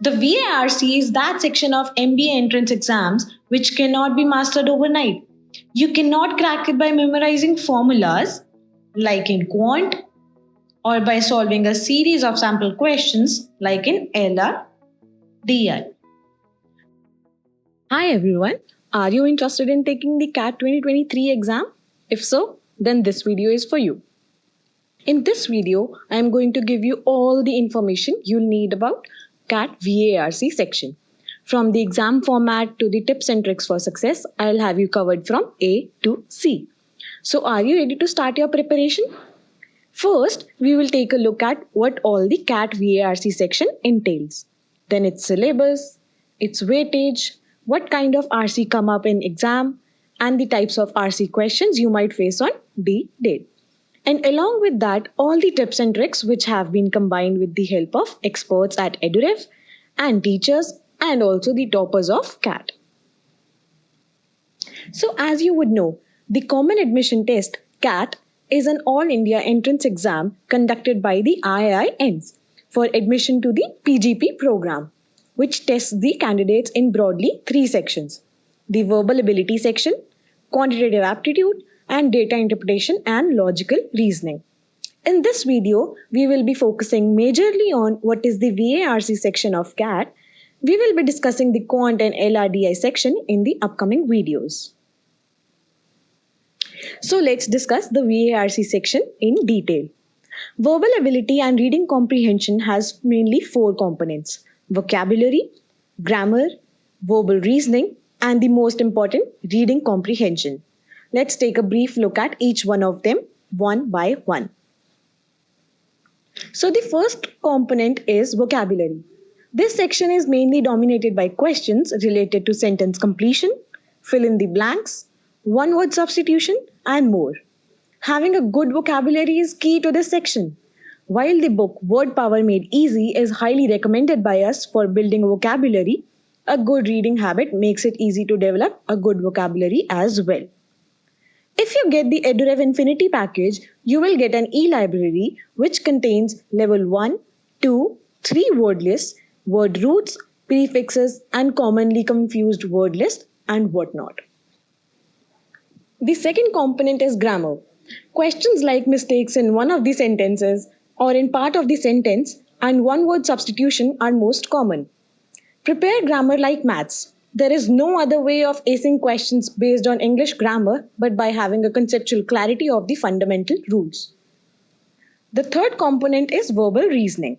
The VARC is that section of MBA entrance exams which cannot be mastered overnight. You cannot crack it by memorizing formulas like in quant or by solving a series of sample questions like in LR, DI. Hi everyone, are you interested in taking the CAT 2023 exam? If so, then this video is for you. In this video, I am going to give you all the information you'll need about CAT VARC section. From the exam format to the tips and tricks for success, I'll have you covered from A to C. So are you ready to start your preparation? First, we will take a look at what all the CAT VARC section entails. Then its syllabus, its weightage, what kind of RC come up in exam, and the types of RC questions you might face on D-Day. And along with that, all the tips and tricks which have been combined with the help of experts at EduRev and teachers and also the toppers of CAT. So as you would know, the Common Admission Test, CAT, is an all-India entrance exam conducted by the IIMs for admission to the PGP program, which tests the candidates in broadly 3 sections: the verbal ability section, quantitative aptitude, and data interpretation and logical reasoning. In this video, we will be focusing majorly on what is the VARC section of CAT. We will be discussing the quant and LRDI section in the upcoming videos. So let's discuss the VARC section in detail. Verbal ability and reading comprehension has mainly 4 components: vocabulary, grammar, verbal reasoning, and the most important, reading comprehension. Let's take a brief look at each one of them one by one. So the first component is vocabulary. This section is mainly dominated by questions related to sentence completion, fill in the blanks, one-word substitution, and more. Having a good vocabulary is key to this section. While the book Word Power Made Easy is highly recommended by us for building vocabulary, a good reading habit makes it easy to develop a good vocabulary as well. If you get the EduRev Infinity package, you will get an e-library which contains level 1, 2, 3 word lists, word roots, prefixes, and commonly confused word list and whatnot. The second component is grammar. Questions like mistakes in one of the sentences or in part of the sentence and one-word substitution are most common. Prepare grammar like maths. There is no other way of acing questions based on English grammar but by having a conceptual clarity of the fundamental rules. The third component is verbal reasoning.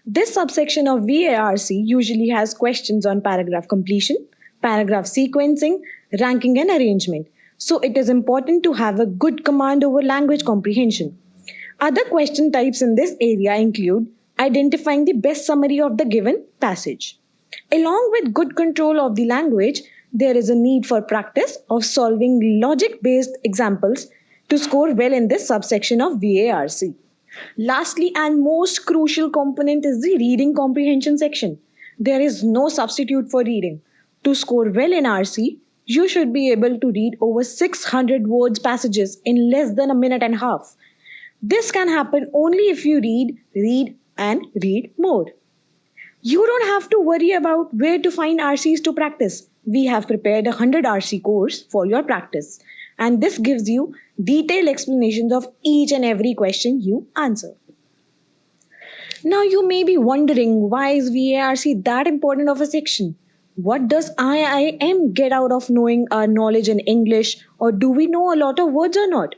This subsection of VARC usually has questions on paragraph completion, paragraph sequencing, ranking and arrangement. So it is important to have a good command over language comprehension. Other question types in this area include identifying the best summary of the given passage. Along with good control of the language, there is a need for practice of solving logic-based examples to score well in this subsection of VARC. Lastly and most crucial component is the reading comprehension section. There is no substitute for reading. To score well in RC, you should be able to read over 600 words passages in less than a minute and a half. This can happen only if you read, and read more. You don't have to worry about where to find RCs to practice. We have prepared a 100 RC course for your practice. And this gives you detailed explanations of each and every question you answer. Now you may be wondering, why is VARC that important of a section? What does IIM get out of knowing our knowledge in English, or do we know a lot of words or not?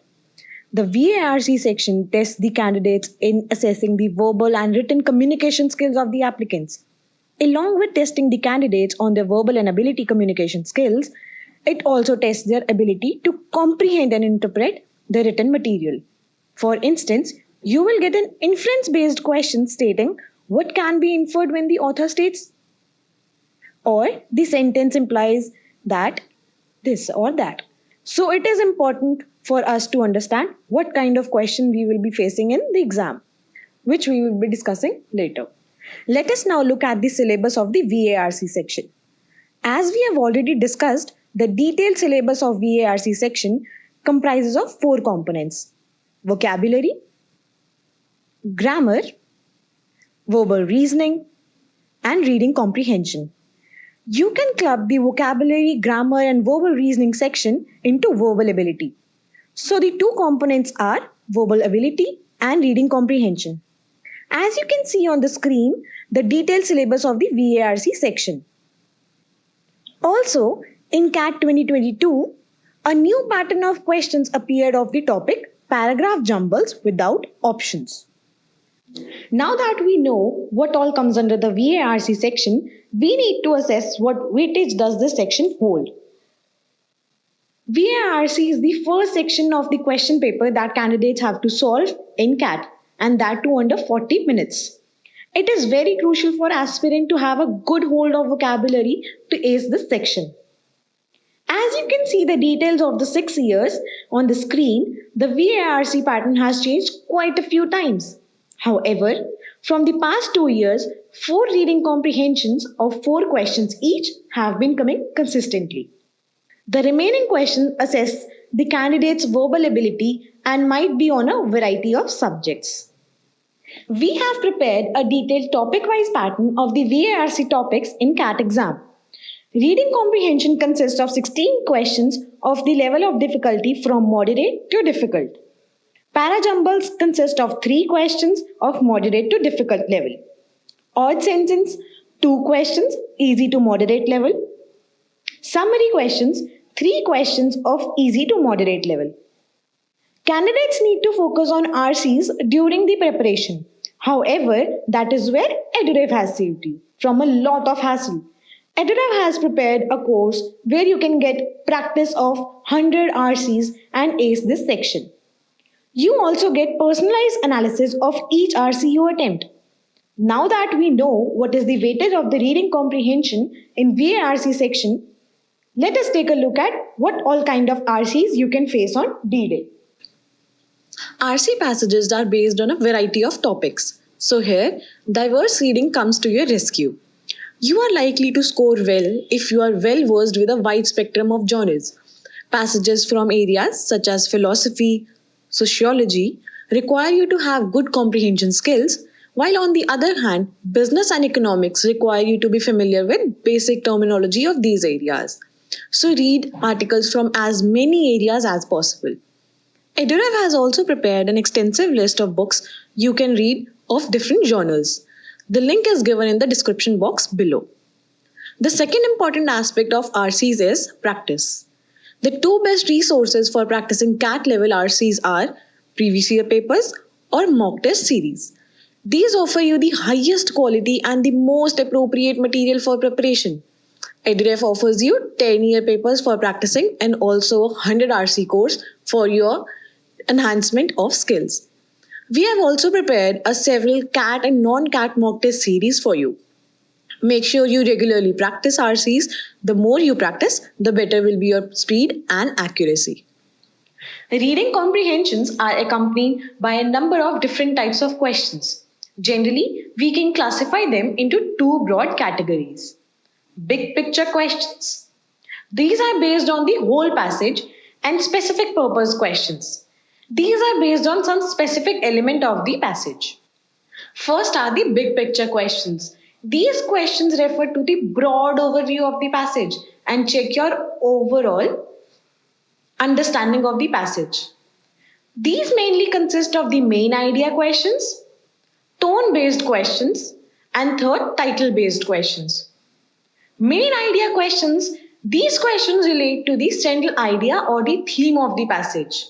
The VARC section tests the candidates in assessing the verbal and written communication skills of the applicants. Along with testing the candidates on their verbal and ability communication skills, it also tests their ability to comprehend and interpret the written material. For instance, you will get an inference-based question stating what can be inferred when the author states, or the sentence implies that this or that. So it is important for us to understand what kind of question we will be facing in the exam, which we will be discussing later. Let us now look at the syllabus of the VARC section. As we have already discussed, the detailed syllabus of VARC section comprises of 4 components: vocabulary, grammar, verbal reasoning, and Reading Comprehension. You can club the vocabulary, grammar, and verbal reasoning section into verbal ability. So the two components are verbal ability and reading comprehension. As you can see on the screen, the detailed syllabus of the VARC section. Also, in CAT 2022, a new pattern of questions appeared of the topic paragraph jumbles without options. Now that we know what all comes under the VARC section, we need to assess what weightage does this section hold. VARC is the first section of the question paper that candidates have to solve in CAT, and that too under 40 minutes. It is very crucial for aspirant to have a good hold of vocabulary to ace this section. As you can see the details of the 6 years on the screen, the VARC pattern has changed quite a few times. However, from the past 2 years, 4 reading comprehensions of 4 questions each have been coming consistently. The remaining questions assess the candidate's verbal ability and might be on a variety of subjects. We have prepared a detailed topic-wise pattern of the VARC topics in CAT exam. Reading comprehension consists of 16 questions of the level of difficulty from moderate to difficult. Parajumbles consist of 3 questions of moderate to difficult level. Odd sentence, 2 questions, easy to moderate level. Summary questions, 3 questions of easy to moderate level. Candidates need to focus on RCs during the preparation. However, that is where EduRev has saved you from a lot of hassle. EduRev has prepared a course where you can get practice of 100 RCs and ace this section. You also get personalized analysis of each RC you attempt. Now that we know what is the weightage of the reading comprehension in VARC section, let us take a look at what all kind of RCs you can face on D-Day. RC passages are based on a variety of topics. So here, diverse reading comes to your rescue. You are likely to score well if you are well versed with a wide spectrum of genres. Passages from areas such as philosophy, sociology require you to have good comprehension skills, while on the other hand, business and economics require you to be familiar with basic terminology of these areas. So read articles from as many areas as possible. EduRev has also prepared an extensive list of books you can read of different genres. The link is given in the description box below. The second important aspect of RCs is practice. The 2 best resources for practicing CAT level RCs are previous year papers or mock test series. These offer you the highest quality and the most appropriate material for preparation. EduRev offers you 10-year papers for practicing and also a 100 RC course for your enhancement of skills. We have also prepared a several CAT and non-CAT mock test series for you. Make sure you regularly practice RCs. The more you practice, the better will be your speed and accuracy. Reading comprehensions are accompanied by a number of different types of questions. Generally, we can classify them into 2 broad categories. Big picture questions. These are based on the whole passage, and specific purpose questions. These are based on some specific element of the passage. First are the big picture questions. These questions refer to the broad overview of the passage and check your overall understanding of the passage. These mainly consist of the main idea questions, tone-based questions, and third, title-based questions. Main idea questions, these questions relate to the central idea or the theme of the passage.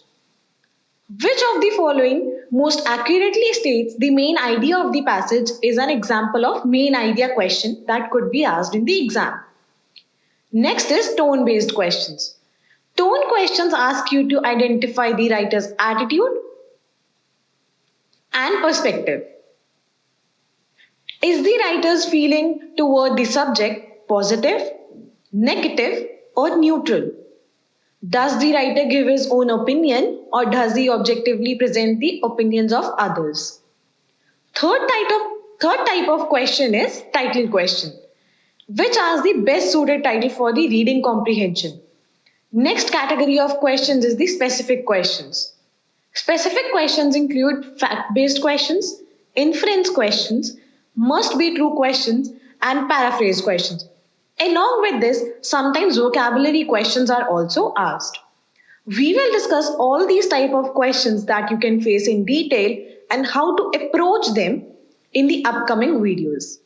Which of the following most accurately states the main idea of the passage is an example of main idea question that could be asked in the exam. Next is tone-based questions. Tone questions ask you to identify the writer's attitude and perspective. Is the writer's feeling toward the subject positive, negative, or neutral? Does the writer give his own opinion or does he objectively present the opinions of others? Third type of question is title question, which asks the best suited title for the reading comprehension. Next category of questions is the specific questions. Specific questions include fact-based questions, inference questions, must be true questions, and paraphrase questions. Along with this, sometimes vocabulary questions are also asked. We will discuss all these type of questions that you can face in detail and how to approach them in the upcoming videos.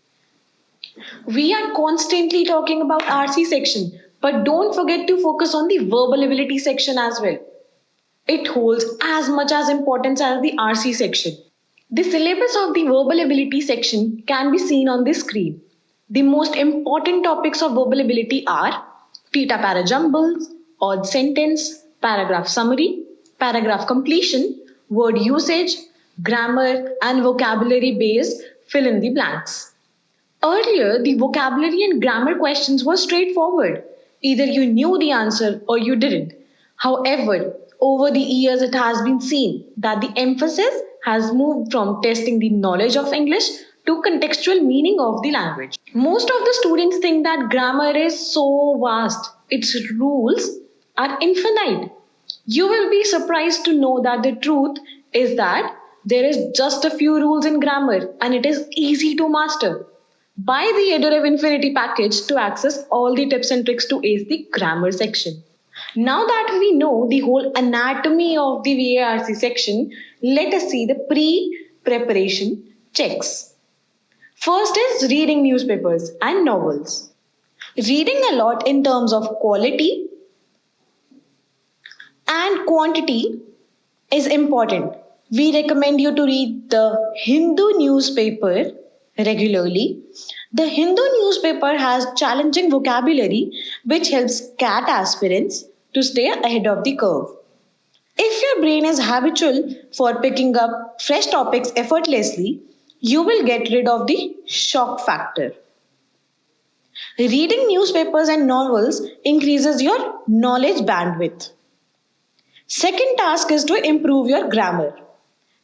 We are constantly talking about RC section, but don't forget to focus on the verbal ability section as well. It holds as much as importance as the RC section. The syllabus of the verbal ability section can be seen on the screen. The most important topics of verbal ability are theta para jumbles, odd sentence, paragraph summary, paragraph completion, word usage, grammar, and vocabulary based fill in the blanks. Earlier, the vocabulary and grammar questions were straightforward. Either you knew the answer or you didn't. However, over the years, it has been seen that the emphasis has moved from testing the knowledge of English to contextual meaning of the language. Most of the students think that grammar is so vast, its rules are infinite. You will be surprised to know that the truth is that there is just a few rules in grammar and it is easy to master. Buy the Edurev Infinity package to access all the tips and tricks to ace the grammar section. Now that we know the whole anatomy of the VARC section, let us see the pre-preparation checks. First is reading newspapers and novels. Reading a lot in terms of quality and quantity is important. We recommend you to read the Hindu newspaper regularly. The Hindu newspaper has challenging vocabulary which helps CAT aspirants to stay ahead of the curve. If your brain is habitual for picking up fresh topics effortlessly, you will get rid of the shock factor. Reading newspapers and novels increases your knowledge bandwidth. Second task is to improve your grammar.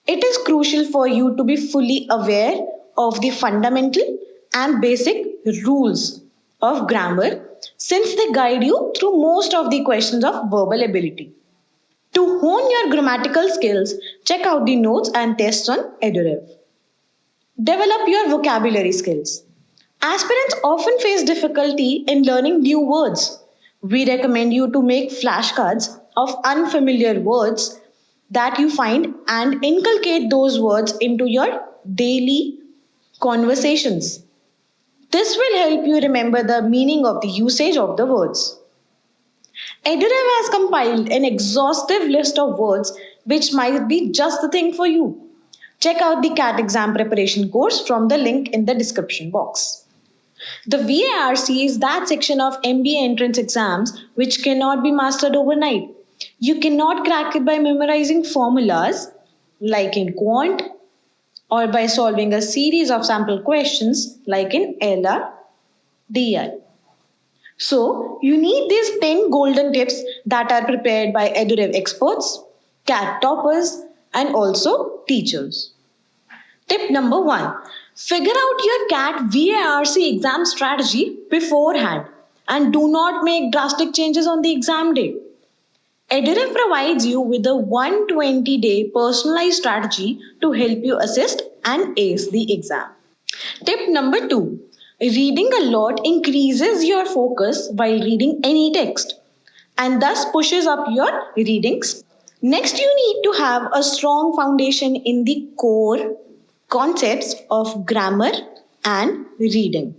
It is crucial for you to be fully aware of the fundamental and basic rules of grammar since they guide you through most of the questions of verbal ability. To hone your grammatical skills, check out the notes and tests on Edurev. Develop your vocabulary skills. Aspirants often face difficulty in learning new words. We recommend you to make flashcards of unfamiliar words that you find and inculcate those words into your daily conversations. This will help you remember the meaning of the usage of the words. Edurev has compiled an exhaustive list of words which might be just the thing for you. Check out the CAT exam preparation course from the link in the description box. The VARC is that section of MBA entrance exams which cannot be mastered overnight. You cannot crack it by memorizing formulas like in quant or by solving a series of sample questions like in LR, DI. So, you need these 10 golden tips that are prepared by Edurev experts, CAT toppers, and also teachers. Tip number 1. Figure out your CAT VARC exam strategy beforehand and do not make drastic changes on the exam day. Edurev provides you with a 120-day personalized strategy to help you assist and ace the exam. Tip number 2. Reading a lot increases your focus while reading any text and thus pushes up your readings. Next, you need to have a strong foundation in the core concepts of grammar and reading.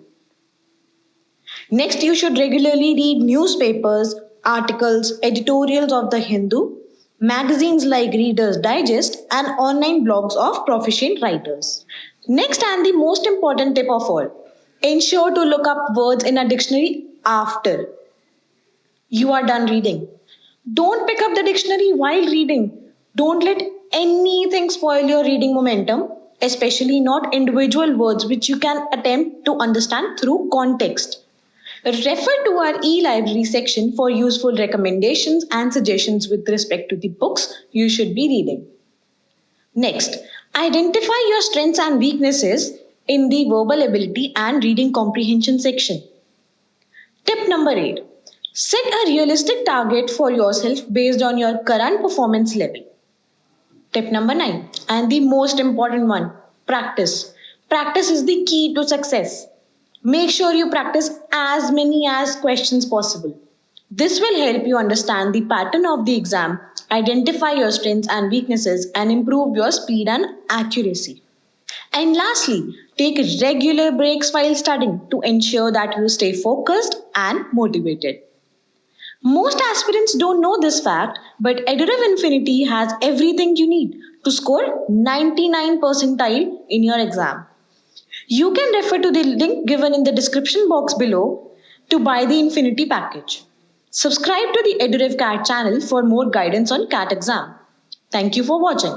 Next, you should regularly read newspapers, articles, editorials of the Hindu, magazines like Reader's Digest, and online blogs of proficient writers. Next, and the most important tip of all, ensure to look up words in a dictionary after you are done reading. Don't pick up the dictionary while reading. Don't let anything spoil your reading momentum, especially not individual words which you can attempt to understand through context. Refer to our e-library section for useful recommendations and suggestions with respect to the books you should be reading. Next, identify your strengths and weaknesses in the verbal ability and reading comprehension section. Tip number 8. Set a realistic target for yourself based on your current performance level. Tip number 9, and the most important one, practice. Practice is the key to success. Make sure you practice as many as questions possible. This will help you understand the pattern of the exam, identify your strengths and weaknesses, and improve your speed and accuracy. And lastly, take regular breaks while studying to ensure that you stay focused and motivated. Most aspirants don't know this fact, but Edurev Infinity has everything you need to score 99 percentile in your exam. You can refer to the link given in the description box below to buy the Infinity package. Subscribe to the Edurev CAT channel for more guidance on CAT exam. Thank you for watching.